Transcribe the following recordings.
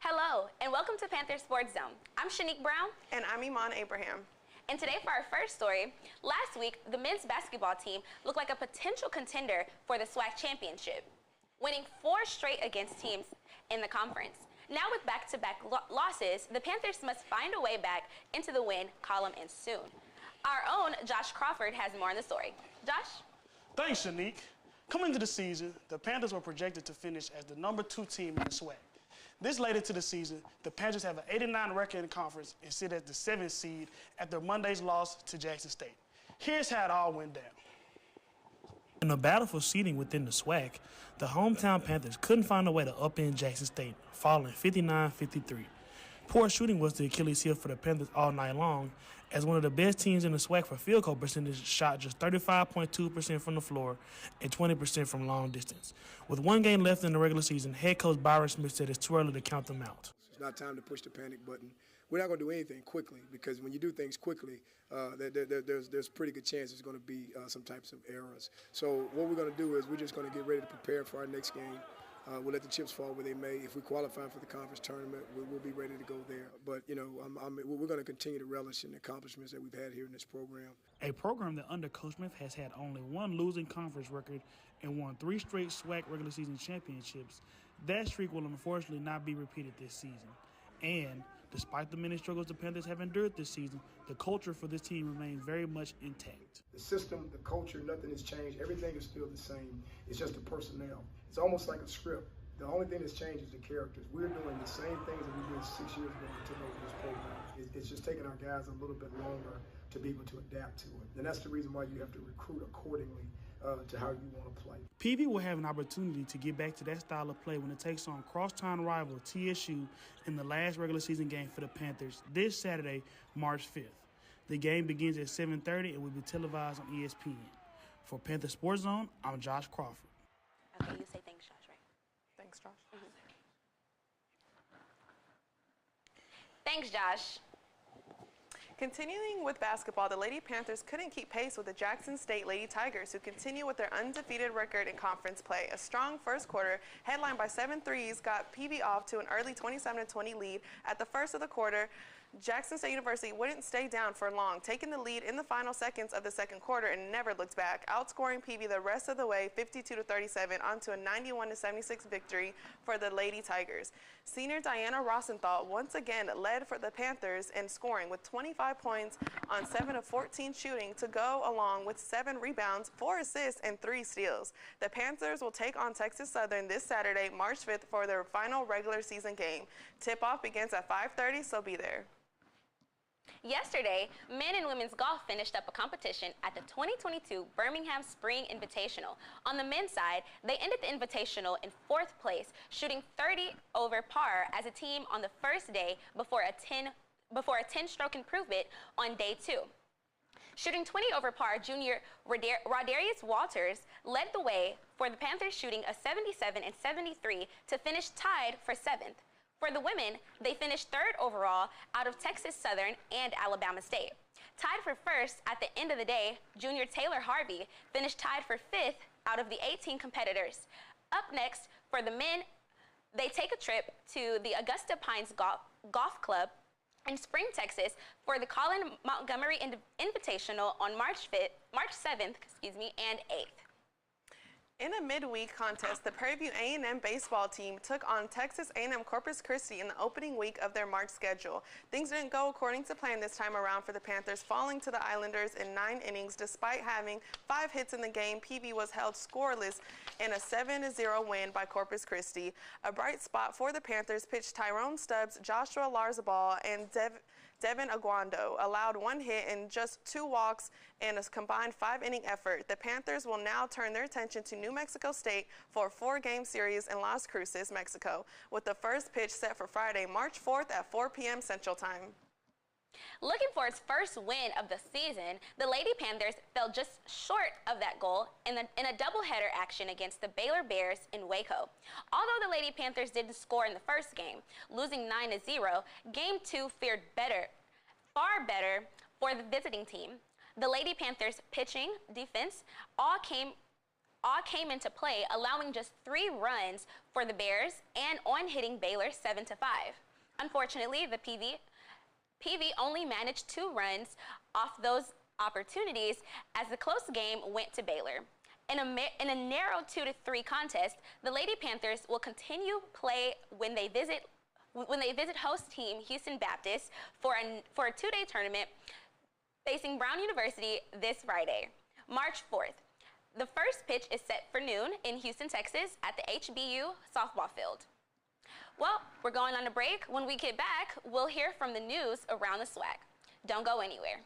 Hello, and welcome to Panther Sports Zone. I'm Shanique Brown. And I'm Iman Abraham. And today for our first story, last week, the men's basketball team looked like a potential contender for the SWAC championship, winning 4 straight against teams in the conference. Now with back-to-back losses, the Panthers must find a way back into the win column and soon. Our own Josh Crawford has more on the story. Josh? Thanks, Shanique. Coming into the season, the Panthers were projected to finish as the #2 team in the SWAC. This late into the season, the Panthers have an 89 record in the conference and sit at the 7th seed after Monday's loss to Jackson State. Here's how it all went down. In a battle for seeding within the SWAC, the hometown Panthers couldn't find a way to upend Jackson State, falling 59-53. Poor shooting was the Achilles heel for the Panthers all night long, as one of the best teams in the SWAC for field goal percentage shot just 35.2% from the floor and 20% from long distance. With 1 game left in the regular season, head coach Byron Smith said it's too early to count them out. It's not time to push the panic button. We're not going to do anything quickly, because when you do things quickly, there's pretty good chance there's going to be some types of errors. So what we're going to do is we're just going to get ready to prepare for our next game. We'll let the chips fall where they may. If we qualify for the conference tournament, we'll be ready to go there. But, you know, we're going to continue to relish in the accomplishments that we've had here in this program. A program that under Coach Smith has had only 1 losing conference record and won 3 straight SWAC regular season championships. That streak will unfortunately not be repeated this season. And despite the many struggles the Panthers have endured this season, the culture for this team remains very much intact. The system, the culture, nothing has changed. Everything is still the same. It's just the personnel. It's almost like a script. The only thing that's changed is the characters. We're doing the same things that we did 6 years ago when we took over this program. It's just taking our guys a little bit longer to be able to adapt to it. And that's the reason why you have to recruit accordingly to how you want to play. PV will have an opportunity to get back to that style of play when it takes on crosstown rival TSU in the last regular season game for the Panthers this Saturday, March 5th. The game begins at 7:30 and will be televised on ESPN. For Panther Sports Zone, I'm Josh Crawford. Okay, you say thanks, Josh, right? Thanks, Josh. Thanks, Josh. Continuing with basketball, the Lady Panthers couldn't keep pace with the Jackson State Lady Tigers, who continue with their undefeated record in conference play. A strong first quarter, headlined by 7 threes, got PV off to an early 27-20 lead. At the first of the quarter, Jackson State University wouldn't stay down for long, taking the lead in the final seconds of the second quarter and never looked back, outscoring PV the rest of the way 52-37 onto a 91-76 victory for the Lady Tigers. Senior Diana Rosenthal once again led for the Panthers in scoring with 25 points on 7 of 14 shooting to go along with 7 rebounds, 4 assists, and 3 steals. The Panthers will take on Texas Southern this Saturday, March 5th for their final regular season game. Tip-off begins at 5:30, so be there. Yesterday, men and women's golf finished up a competition at the 2022 Birmingham Spring Invitational. On the men's side, they ended the Invitational in 4th place, shooting 30 over par as a team on the first day before a 10-stroke improvement on day 2. Shooting 20 over par, junior Rodarius Walters led the way for the Panthers, shooting a 77 and 73 to finish tied for 7th. For the women, they finished 3rd overall out of Texas Southern and Alabama State. Tied for 1st at the end of the day, junior Taylor Harvey finished tied for 5th out of the 18 competitors. Up next, for the men, they take a trip to the Augusta Pines Golf Club in Spring, Texas for the Colin Montgomery Invitational on March 7th, and 8th. In a midweek contest, the Prairie View A&M baseball team took on Texas A&M Corpus Christi in the opening week of their March schedule. Things didn't go according to plan this time around for the Panthers, falling to the Islanders in 9 innings. Despite having 5 hits in the game, PV was held scoreless in a 7-0 win by Corpus Christi. A bright spot for the Panthers pitched Tyrone Stubbs, Joshua Larzabal, and Devin Aguando allowed 1 hit and just 2 walks in a combined 5-inning effort. The Panthers will now turn their attention to New Mexico State for a 4-game series in Las Cruces, Mexico, with the first pitch set for Friday, March 4th at 4 p.m. Central Time. Looking for its first win of the season, the Lady Panthers fell just short of that goal in a doubleheader action against the Baylor Bears in Waco. Although the Lady Panthers didn't score in the first game, losing 9-0, Game 2 fared far better for the visiting team. The Lady Panthers pitching, defense, all came all came into play, allowing just 3 runs for the Bears and on hitting Baylor 7-5. Unfortunately, the PV only managed 2 runs off those opportunities as the close game went to Baylor. In a narrow 2-3 contest, the Lady Panthers will continue play when they visit host team Houston Baptist for a 2-day tournament facing Brown University this Friday, March 4th. The first pitch is set for noon in Houston, Texas at the HBU softball field. Well, we're going on a break. When we get back, we'll hear from the news around the SWAC. Don't go anywhere.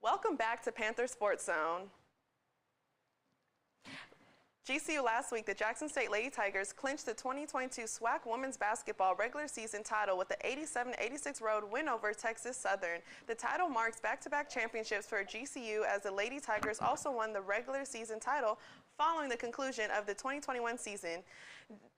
Welcome back to Panther Sports Zone. GCU last week, the Jackson State Lady Tigers clinched the 2022 SWAC Women's Basketball regular season title with the 87-86 road win over Texas Southern. The title marks back-to-back championships for GCU as the Lady Tigers also won the regular season title following the conclusion of the 2021 season.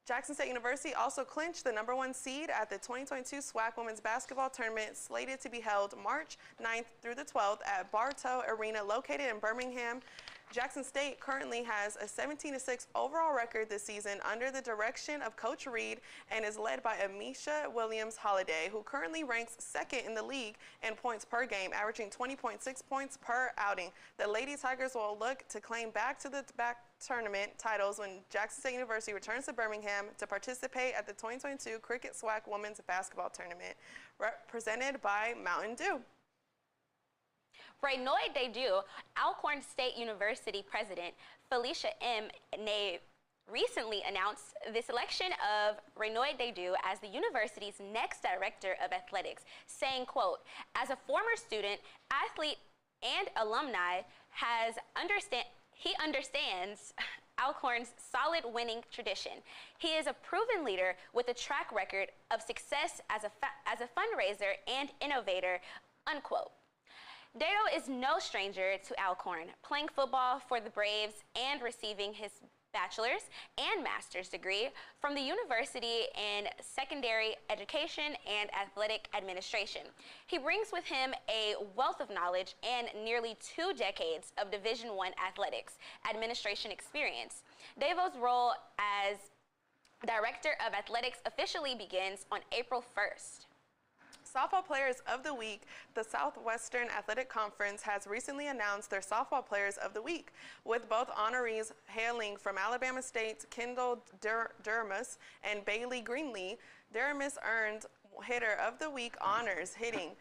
Jackson State University also clinched the #1 seed at the 2022 SWAC Women's Basketball Tournament slated to be held March 9th through the 12th at Bartow Arena located in Birmingham. Jackson State currently has a 17-6 overall record this season under the direction of Coach Reed and is led by Amisha Williams-Holiday, who currently ranks 2nd in the league in points per game, averaging 20.6 points per outing. The Lady Tigers will look to claim back-to-back tournament titles when Jackson State University returns to Birmingham to participate at the 2022 Cricket SWAC Women's Basketball Tournament, represented by Mountain Dew. Reynold Dedeaux, Alcorn State University President Felicia M. Nave recently announced the selection of Reynold Dedeaux as the university's next director of athletics, saying, quote, "As a former student, athlete, and alumni, he understands Alcorn's solid winning tradition. He is a proven leader with a track record of success as a fundraiser and innovator," unquote. Dedeaux is no stranger to Alcorn, playing football for the Braves and receiving his bachelor's and master's degree from the University in Secondary Education and Athletic Administration. He brings with him a wealth of knowledge and nearly 2 decades of Division I athletics administration experience. Dedeaux's role as Director of Athletics officially begins on April 1st. Softball Players of the Week. The Southwestern Athletic Conference has recently announced their Softball Players of the Week, with both honorees hailing from Alabama State's Kendall Durmus and Bailey Greenlee. Durmus earned Hitter of the Week honors, hitting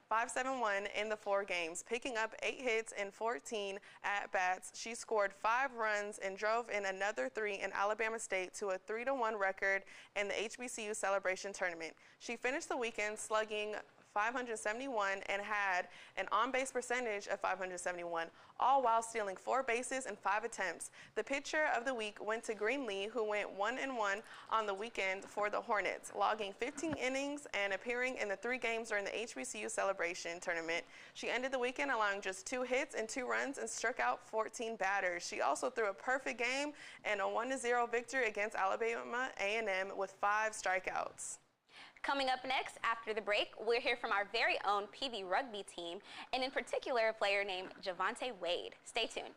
.571 in the 4 games, picking up 8 hits and 14 at-bats. She scored 5 runs and drove in another 3 in Alabama State to a 3-1 record in the HBCU Celebration Tournament. She finished the weekend slugging .571 and had an on-base percentage of .571, all while stealing 4 bases and 5 attempts. The pitcher of the week went to Greenlee, who went 1-1 on the weekend for the Hornets, logging 15 innings and appearing in the 3 games during the HBCU Celebration Tournament. She ended the weekend allowing just 2 hits and 2 runs and struck out 14 batters. She also threw a perfect game and a 1-0 victory against Alabama A&M with 5 strikeouts. Coming up next, after the break, we'll hear from our very own PV rugby team, and in particular, a player named Javonte Wade. Stay tuned.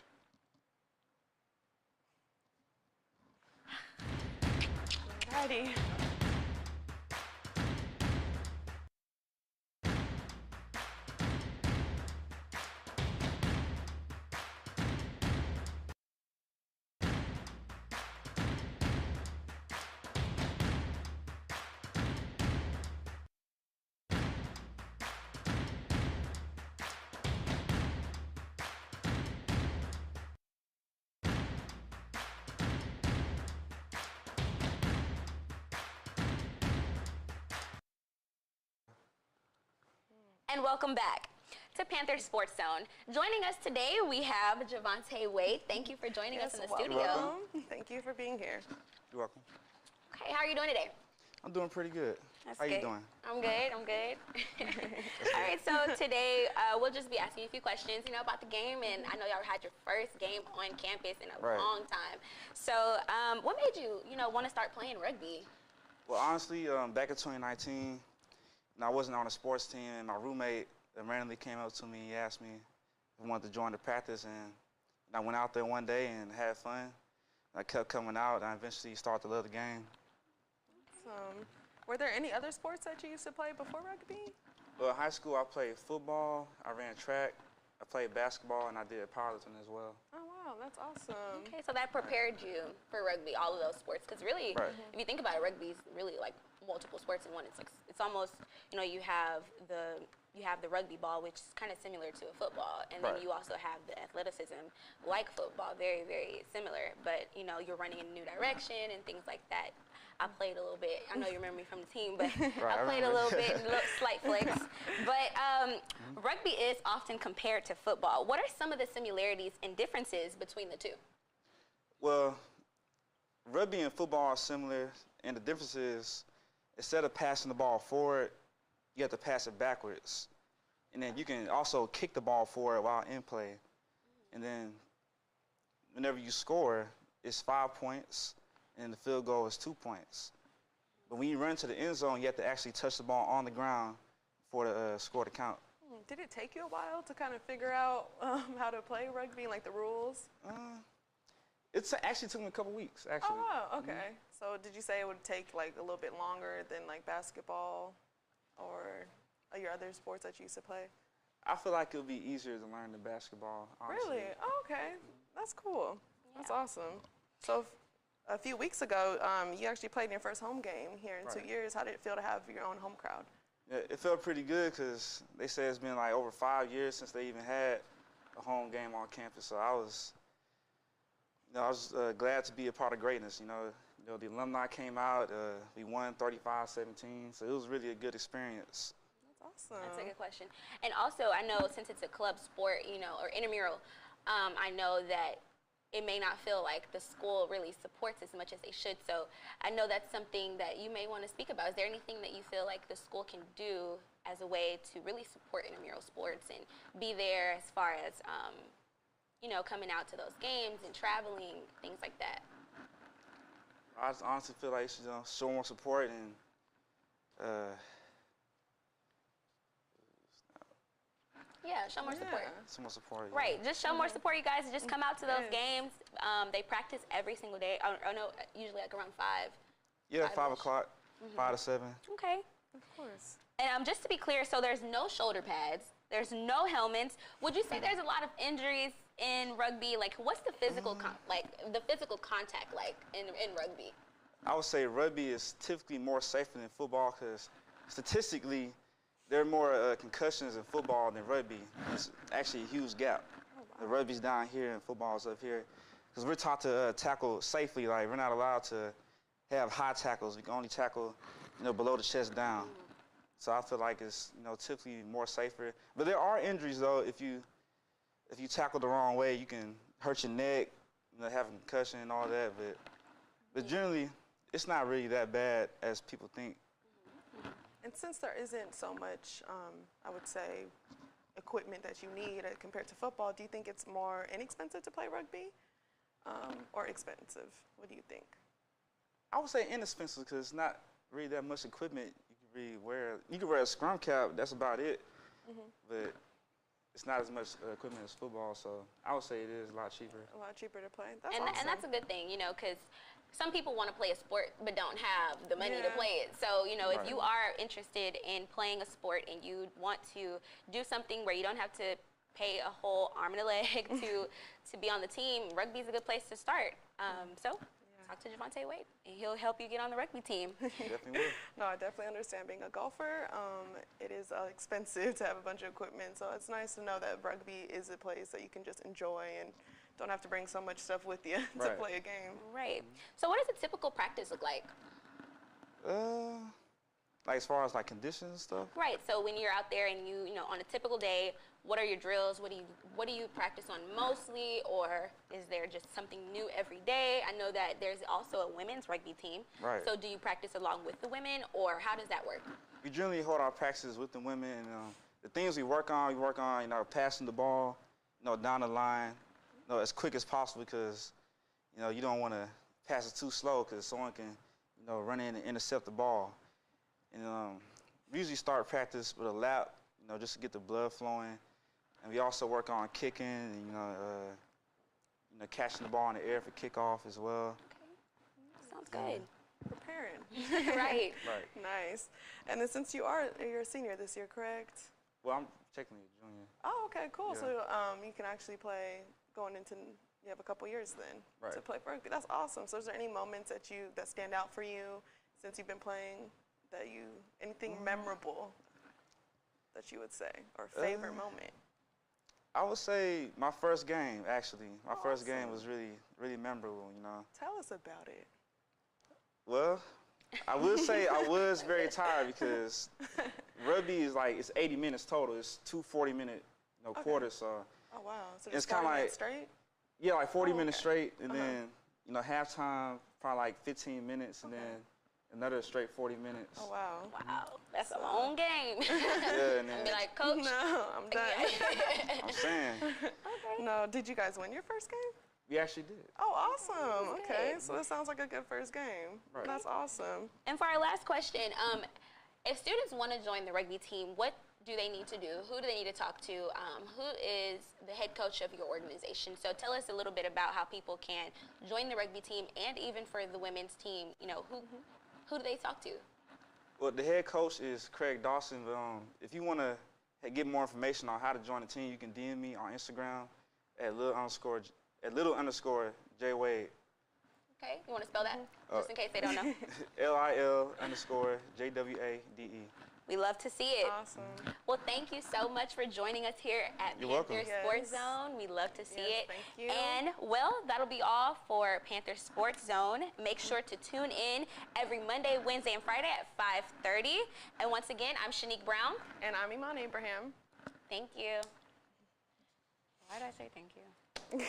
Alrighty. And welcome back to Panther Sports Zone. Joining us today, we have Javonte Wade. Thank you for joining us in the studio. Welcome. Thank you for being here. You're welcome. Okay, how are you doing today? I'm doing pretty good. That's How good. you doing? I'm good. All right, so today we'll just be asking you a few questions, about the game, and I know y'all had your first game on campus in a long time. So what made you, want to start playing rugby? Well, honestly, back in 2019, I wasn't on a sports team, and my roommate randomly came up to me. He asked me if I wanted to join the practice, and I went out there one day and had fun. I kept coming out, and I eventually started to love the game. Were there any other sports that you used to play before rugby? Well, in high school, I played football, I ran track, I played basketball, and I did powerlifting as well. Oh, wow, that's awesome. Okay, so that prepared you for rugby, all of those sports, because really, if you think about it, rugby is really like multiple sports in one. It's like, it's almost, you have the rugby ball, which is kind of similar to a football, and then you also have the athleticism like football, very, very similar, but you're running in a new direction and things like that. I played a little bit. I know you remember me from the team, but I played a little bit, slight flicks. But rugby is often compared to football. What are some of the similarities and differences between the two? Well, rugby and football are similar, and the difference is instead of passing the ball forward, you have to pass it backwards. And then you can also kick the ball forward while in play. And then whenever you score, it's 5 points, and the field goal is 2 points. But when you run to the end zone, you have to actually touch the ball on the ground for the score to count. Did it take you a while to kind of figure out how to play rugby, like the rules? It actually took me a couple weeks, actually. Oh, wow, okay. So did you say it would take like a little bit longer than like basketball or your other sports that you used to play? I feel like it would be easier to learn than basketball, honestly. Really? Oh, okay. That's cool. That's awesome. So a few weeks ago, you actually played in your first home game here in 2 years. How did it feel to have your own home crowd? Yeah, it felt pretty good because they say it's been like over 5 years since they even had a home game on campus. So I was, glad to be a part of greatness. The alumni came out. We won 35-17. So it was really a good experience. That's awesome. That's a good question. And also, I know since it's a club sport, or intramural, I know that it may not feel like the school really supports as much as they should. So I know that's something that you may want to speak about. Is there anything that you feel like the school can do as a way to really support intramural sports and be there as far as, coming out to those games and traveling, things like that? I just honestly feel like you should show more support and show more support. Some more support. Yeah. Right, just show more support, you guys. Just come out to those games. They practice every single day. Oh no, usually like around 5. Yeah, 5 o'clock, 5 to 7. Okay. Of course. And just to be clear, so there's no shoulder pads. There's no helmets. Would you say there's a lot of injuries in rugby? Like, what's the physical contact like in rugby? I would say rugby is typically more safer than football because statistically, there are more concussions in football than rugby. It's actually a huge gap. Oh, wow. The rugby's down here and football's up here. Because we're taught to tackle safely. Like, we're not allowed to have high tackles. We can only tackle, below the chest down. So I feel like it's, typically more safer. But there are injuries, though. If you tackle the wrong way, you can hurt your neck, have a concussion and all that. But generally, it's not really that bad as people think. And since there isn't so much, I would say, equipment that you need compared to football, do you think it's more inexpensive to play rugby or expensive? What do you think? I would say inexpensive because it's not really that much equipment you can really wear. You can wear a scrum cap, that's about it. But it's not as much equipment as football, so I would say it is a lot cheaper. A lot cheaper to play. That's awesome. And that's a good thing, because some people want to play a sport but don't have the money to play it. So, if you are interested in playing a sport and you want to do something where you don't have to pay a whole arm and a leg to be on the team, rugby is a good place to start. Talk to Javonte Wade, and he'll help you get on the rugby team. Definitely will. No, I definitely understand being a golfer. It is expensive to have a bunch of equipment, so it's nice to know that rugby is a place that you can just enjoy and don't have to bring so much stuff with you to play a game. Right. So what does a typical practice look like? Like as far as like conditions and stuff? Right. So when you're out there and you know, on a typical day, what are your drills? What do you practice on mostly, or is there just something new every day? I know that there's also a women's rugby team. Right. So do you practice along with the women, or how does that work? We generally hold our practices with the women. And, the things we work on, you know, passing the ball, you know, down the line, you know, as quick as possible because, you know, you don't want to pass it too slow because someone can, you know, run in and intercept the ball. And we usually start practice with a lap, you know, just to get the blood flowing. And we also work on kicking and, you know, catching the ball in the air for kickoff as well. Okay. Sounds good. Preparing. Right. Right. Nice. And then since you're a senior this year, correct? Well, I'm technically a junior. Oh, okay, cool. Yeah. So you can actually play going into, you have a couple years then Right. to play for rugby. That's awesome. So is there any moments that stand out for you since you've been playing anything memorable that you would say, or favorite moment? I would say my first game, actually. My first game Awesome. was really, really memorable, you know. Tell us about it. Well, I would say I was very tired because rugby is like, it's 80 minutes total. It's 2 40-minute, you know, quarters. So Oh, wow. So It's just kinda 40 like- minutes straight? yeah, like 40 minutes okay. straight, and then, you know, halftime, probably like 15 minutes, and then another straight 40 minutes. Oh, wow. Wow, that's a long game. Yeah, and I'd then, be like, Coach. No, I'm done. I'm saying, No, did you guys win your first game? we actually did. Oh, awesome. Okay, good. so that sounds like a good first game. Right. That's awesome. And for our last question, if students want to join the rugby team, what do they need to do? Who do they need to talk to? Who is the head coach of your organization? So tell us a little bit about how people can join the rugby team, and even for the women's team, you know, who do they talk to? Well, the head coach is Craig Dawson. But, if you want to get more information on how to join the team, you can DM me on Instagram at little underscore J Wade. Okay, you want to spell that? Just in case they don't know. LIL_JWADE. We love to see it. Awesome. Well, thank you so much for joining us here at You're Panther welcome. Sports Yes. Zone. We love to see Yes, it. thank you. And, well, that'll be all for Panther Sports Zone. Make sure to tune in every Monday, Wednesday, and Friday at 5:30. And once again, I'm Shanique Brown. And I'm Iman Abraham. Thank you. Why did I say thank you?